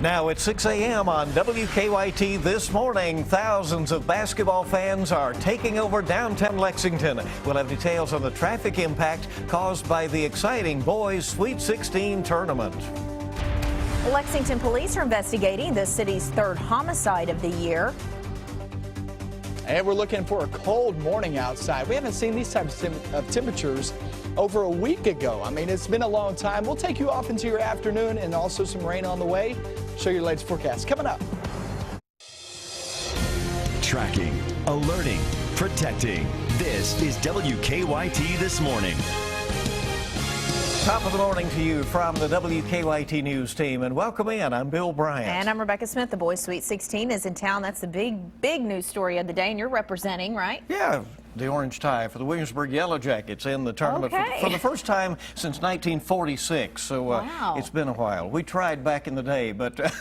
Now it's 6 a.m. on WKYT this morning. Thousands of basketball fans are taking over downtown Lexington. We'll have details on the traffic impact caused by the exciting boys Sweet 16 tournament. Lexington police are investigating the city's third homicide of the year. And we're looking for a cold morning outside. We haven't seen these types of temperatures over a week ago. I mean, it's been a long time. We'll take you off into your afternoon and also some rain on the way. Show you your latest forecast coming up. Tracking, alerting, protecting. This is WKYT This Morning. Top of the morning to you from the WKYT News team, and welcome in. I'm Bill Bryant. And I'm Rebecca Smith. The boys Sweet 16 is in town. That's the big news story of the day, and you're representing, right? Yeah. The orange tie for the Williamsburg Yellow Jackets in the tournament for the first time since 1946. So wow. It's been a while. We tried back in the day, but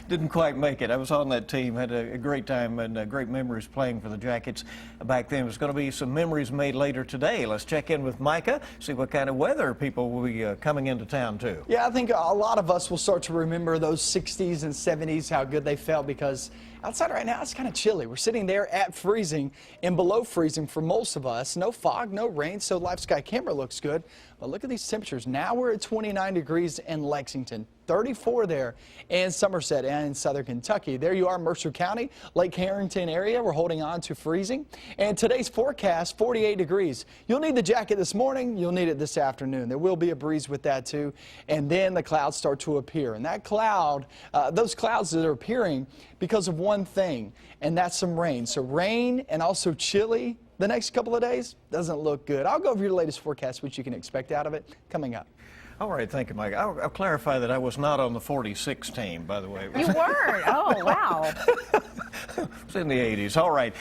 didn't quite make it. I was on that team, had a great time and great memories playing for the Jackets back then. There's going to be some memories made later today. Let's check in with Micah, see what kind of weather people will be coming into town to. Yeah, I think a lot of us will start to remember those 60s and 70s, how good they felt, because outside right now it's kind of chilly. We're sitting there at freezing and below freezing for most of us. No fog, no rain, so live sky camera looks good. But look at these temperatures. Now we're at 29 degrees in Lexington, 34 there in Somerset and in southern Kentucky. There you are, Mercer County, Lake Harrington area. We're holding on to freezing. And today's forecast, 48 degrees. You'll need the jacket this morning. You'll need it this afternoon. There will be a breeze with that too. And then the clouds start to appear. And that cloud, those clouds that are appearing because of one thing, and that's some rain. So rain and also chilly the next couple of days doesn't look good. I'll go over your latest forecast, which you can expect out of it, coming up. All right, thank you, Mike. I'll clarify that I was not on the 46 team, by the way. You weren't? Oh, wow. It's in the 80s. All right.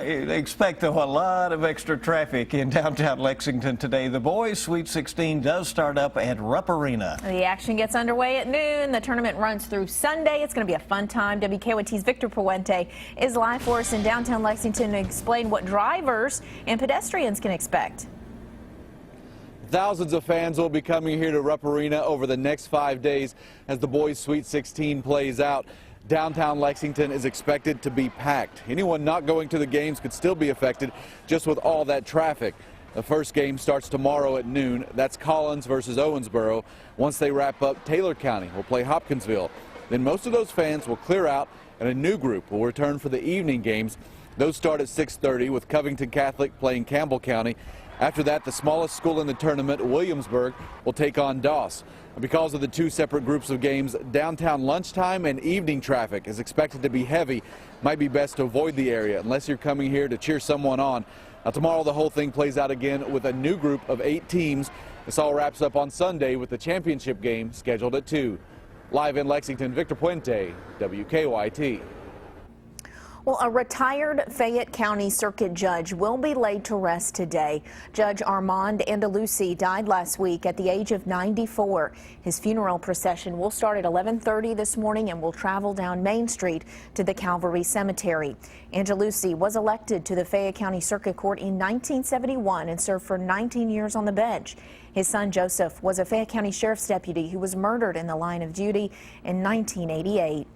Expect, though, a lot of extra traffic in downtown Lexington today. The boys' Sweet 16 does start up at Rupp Arena. The action gets underway at noon. The tournament runs through Sunday. It's going to be a fun time. WKYT's Victor Puente is live for us in downtown Lexington to explain what drivers and pedestrians can expect. Thousands of fans will be coming here to Rupp Arena over the next 5 days as the boys' Sweet 16 plays out. Downtown Lexington is expected to be packed. Anyone not going to the games could still be affected just with all that traffic. The first game starts tomorrow at noon. That's Collins versus Owensboro. Once they wrap up, Taylor County will play Hopkinsville. Then most of those fans will clear out and a new group will return for the evening games. Those start at 6:30 with Covington Catholic playing Campbell County. After that, the smallest school in the tournament, Williamsburg, will take on Doss. Because of the two separate groups of games, downtown lunchtime and evening traffic is expected to be heavy. Might be best to avoid the area unless you're coming here to cheer someone on. Now, tomorrow the whole thing plays out again with a new group of 8 teams. This all wraps up on Sunday with the championship game scheduled at 2. Live in Lexington, Victor Puente, WKYT. Well, a retired Fayette County Circuit judge will be laid to rest today. Judge Armand Andalusi died last week at the age of 94. His funeral procession will start at 11:30 this morning and will travel down Main Street to the Calvary Cemetery. Andalusi was elected to the Fayette County Circuit Court in 1971 and served for 19 years on the bench. His son Joseph was a Fayette County Sheriff's deputy who was murdered in the line of duty in 1988.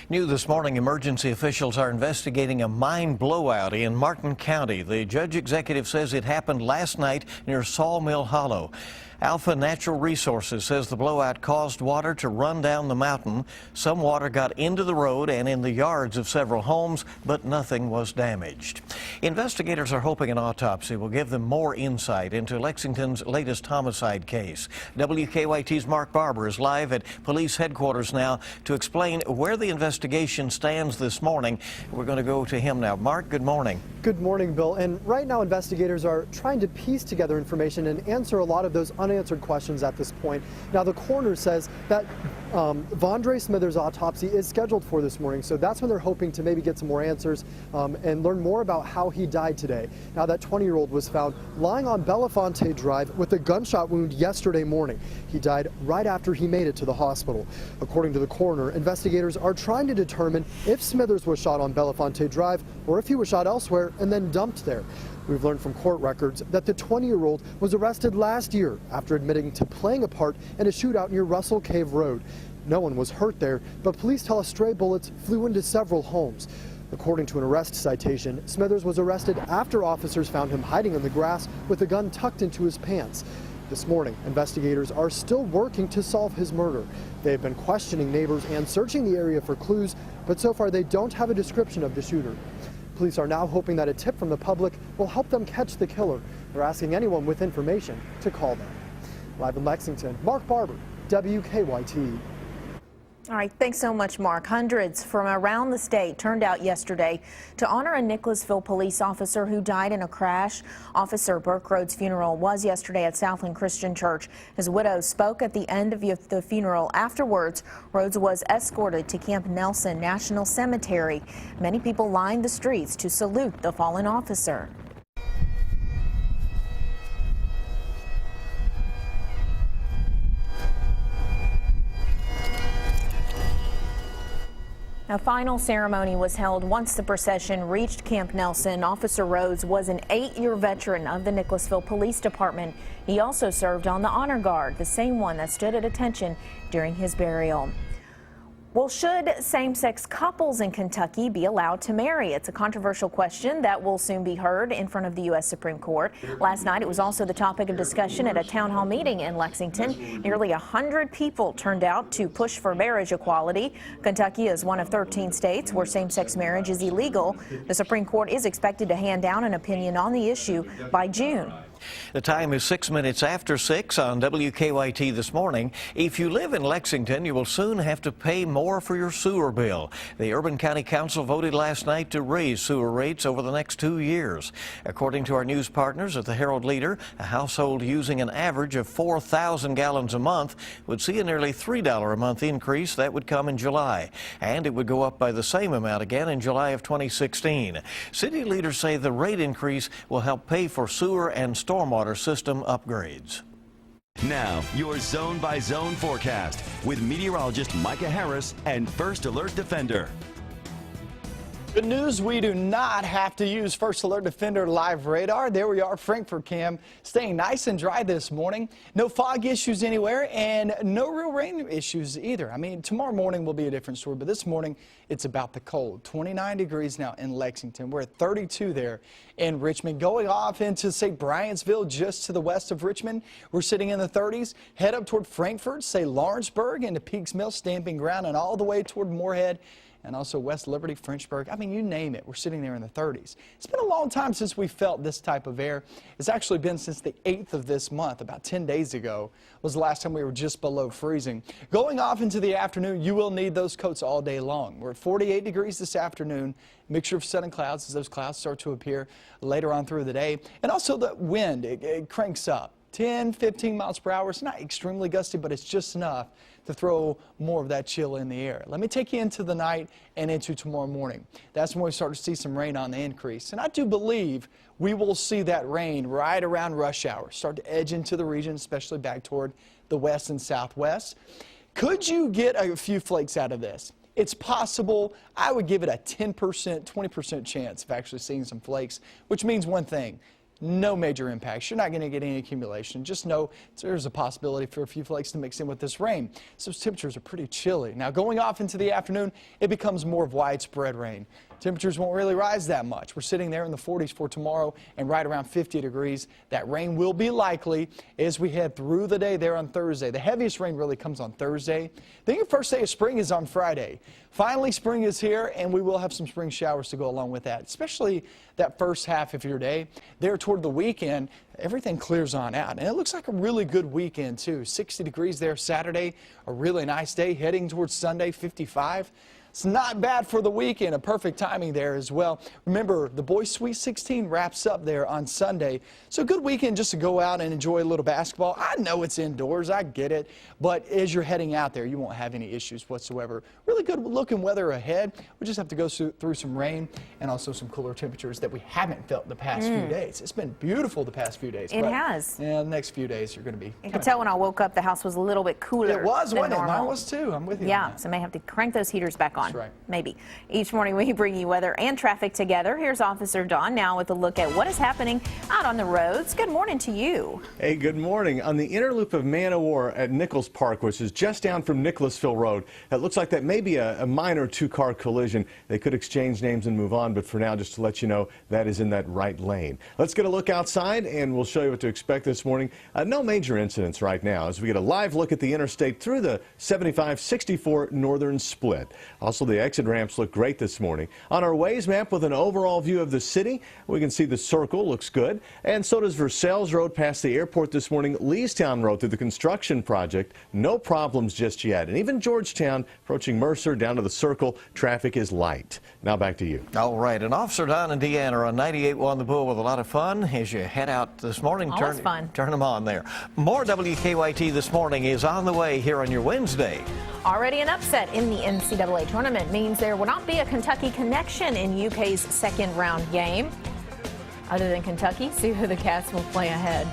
New this morning, emergency officials are investigating a mine blowout in Martin County. The judge executive says it happened last night near Sawmill Hollow. Alpha Natural Resources says the blowout caused water to run down the mountain. Some water got into the road and in the yards of several homes, but nothing was damaged. Investigators are hoping an autopsy will give them more insight into Lexington's latest homicide case. WKYT's Mark Barber is live at police headquarters now to explain where the investigation stands this morning. We're going to go to him now. Mark, good morning. Good morning, Bill. And right now investigators are trying to piece together information and answer a lot of those unanswered questions at this point. Now, the coroner says that Vondre Smithers' autopsy is scheduled for this morning, so that's when they're hoping to maybe get some more answers and learn more about how he died today. Now, that 20-year-old was found lying on Belafonte Drive with a gunshot wound yesterday morning. He died right after he made it to the hospital. According to the coroner, investigators are trying to determine if Smithers was shot on Belafonte Drive or if he was shot elsewhere and then dumped there. We've learned from court records that the 20-year-old was arrested last year after admitting to playing a part in a shootout near Russell Cave Road. No one was hurt there, but police tell us stray bullets flew into several homes. According to an arrest citation, Smithers was arrested after officers found him hiding in the grass with a gun tucked into his pants. This morning, investigators are still working to solve his murder. They have been questioning neighbors and searching the area for clues, but so far they don't have a description of the shooter. Police are now hoping that a tip from the public will help them catch the killer. They're asking anyone with information to call them. Live in Lexington, Mark Barber, WKYT. All right, thanks so much, Mark. Hundreds from around the state turned out yesterday to honor a Nicholasville police officer who died in a crash. Officer Burke Rhodes' funeral was yesterday at Southland Christian Church. His widow spoke at the end of the funeral. Afterwards, Rhodes was escorted to Camp Nelson National Cemetery. Many people lined the streets to salute the fallen officer. A final ceremony was held once the procession reached Camp Nelson. Officer Rhodes was an 8-year veteran of the Nicholasville Police Department. He also served on the Honor Guard, the same one that stood at attention during his burial. Well, should same-sex couples in Kentucky be allowed to marry? It's a controversial question that will soon be heard in front of the U.S. Supreme Court. Last night, it was also the topic of discussion at a town hall meeting in Lexington. Nearly 100 people turned out to push for marriage equality. Kentucky is one of 13 states where same-sex marriage is illegal. The Supreme Court is expected to hand down an opinion on the issue by June. The time is 6 minutes after 6 on WKYT this morning. If you live in Lexington, you will soon have to pay more for your sewer bill. The Urban County Council voted last night to raise sewer rates over the next 2 years. According to our news partners at the Herald Leader, a household using an average of 4,000 gallons a month would see a nearly $3 a month increase. That would come in July, and it would go up by the same amount again in July of 2016. City leaders say the rate increase will help pay for sewer and stormwater system upgrades. Now, your zone-by-zone forecast with meteorologist Micah Harris and First Alert Defender. Good news, we do not have to use First Alert Defender live radar. There we are, Frankfort Cam, staying nice and dry this morning. No fog issues anywhere and no real rain issues either. I mean, tomorrow morning will be a different story, but this morning it's about the cold. 29 degrees now in Lexington. We're at 32 there in Richmond. Going off into St. Bryant'sville, just to the west of Richmond, we're sitting in the 30s. Head up toward Frankfort, say Lawrenceburg into Peaks Mill, Stamping Ground, and all the way toward Moorhead and also West Liberty, Frenchburg. I mean, you name it, we're sitting there in the 30s. It's been a long time since we felt this type of air. It's actually been since the 8th of this month. About 10 days ago was the last time we were just below freezing. Going off into the afternoon, you will need those coats all day long. We're at 48 degrees this afternoon. Mixture of sun and clouds as those clouds start to appear later on through the day. And also the wind, it cranks up. 10, 15 miles per hour. It's not extremely gusty, but it's just enough to throw more of that chill in the air. Let me take you into the night and into tomorrow morning. That's when we start to see some rain on the increase. And I do believe we will see that rain right around rush hour, start to edge into the region, especially back toward the west and southwest. Could you get a few flakes out of this? It's possible. I would give it a 10%, 20% chance of actually seeing some flakes, which means one thing. No major impacts. You're not going to get any accumulation. Just know there's a possibility for a few flakes to mix in with this rain. So those temperatures are pretty chilly. Now going off into the afternoon, it becomes more of widespread rain. Temperatures won't really rise that much. We're sitting there in the 40s for tomorrow and right around 50 degrees. That rain will be likely as we head through the day there on Thursday. The heaviest rain really comes on Thursday. Then your first day of spring is on Friday. Finally, spring is here, and we will have some spring showers to go along with that, especially that first half of your day. There toward the weekend, everything clears on out, and it looks like a really good weekend, too. 60 degrees there Saturday, a really nice day, heading towards Sunday, 55. It's not bad for the weekend, a perfect timing there as well. Remember, the Boys Sweet 16 wraps up there on Sunday, so good weekend just to go out and enjoy a little basketball. I know it's indoors, I get it, but as you're heading out there, you won't have any issues whatsoever. Really good looking weather ahead. We just have to go through some rain and also some cooler temperatures that we haven't felt the past few days. It's been beautiful the past few days. It has. Yeah, the next few days are going to be. You can tell when I woke up, the house was a little bit cooler. It was, than wasn't it? normal. Mine was too. I'm with you. Yeah, so I may have to crank those heaters back on. on. That's right. Maybe. Each morning we bring you weather and traffic together. Here's Officer Don now with a look at what is happening out on the roads. Good morning to you. Hey, good morning. On the inner loop of Man-O-War at Nichols Park, which is just down from Nicholasville Road, it looks like that may be a minor two-car collision. They could exchange names and move on, but for now, just to let you know, that is in that right lane. Let's get a look outside, and we'll show you what to expect this morning. No major incidents right now as we get a live look at the interstate through the 75-64 northern split. Also, the exit ramps look great this morning. On our Waze map with an overall view of the city, we can see the circle looks good, and so does Versailles Road past the airport this morning. Leestown Road through the construction project, no problems just yet. And even Georgetown approaching Mercer down to the circle, traffic is light. Now back to you. All right, and Officer Don and Deanna are on 98.1 The Bull with a lot of fun as you head out this morning. Always fun. Turn them on there. More WKYT this morning is on the way here on your Wednesday. Already an upset in the NCAA tournament means there will not be a Kentucky connection in UK's second round game. Other than Kentucky, see who the Cats will play ahead.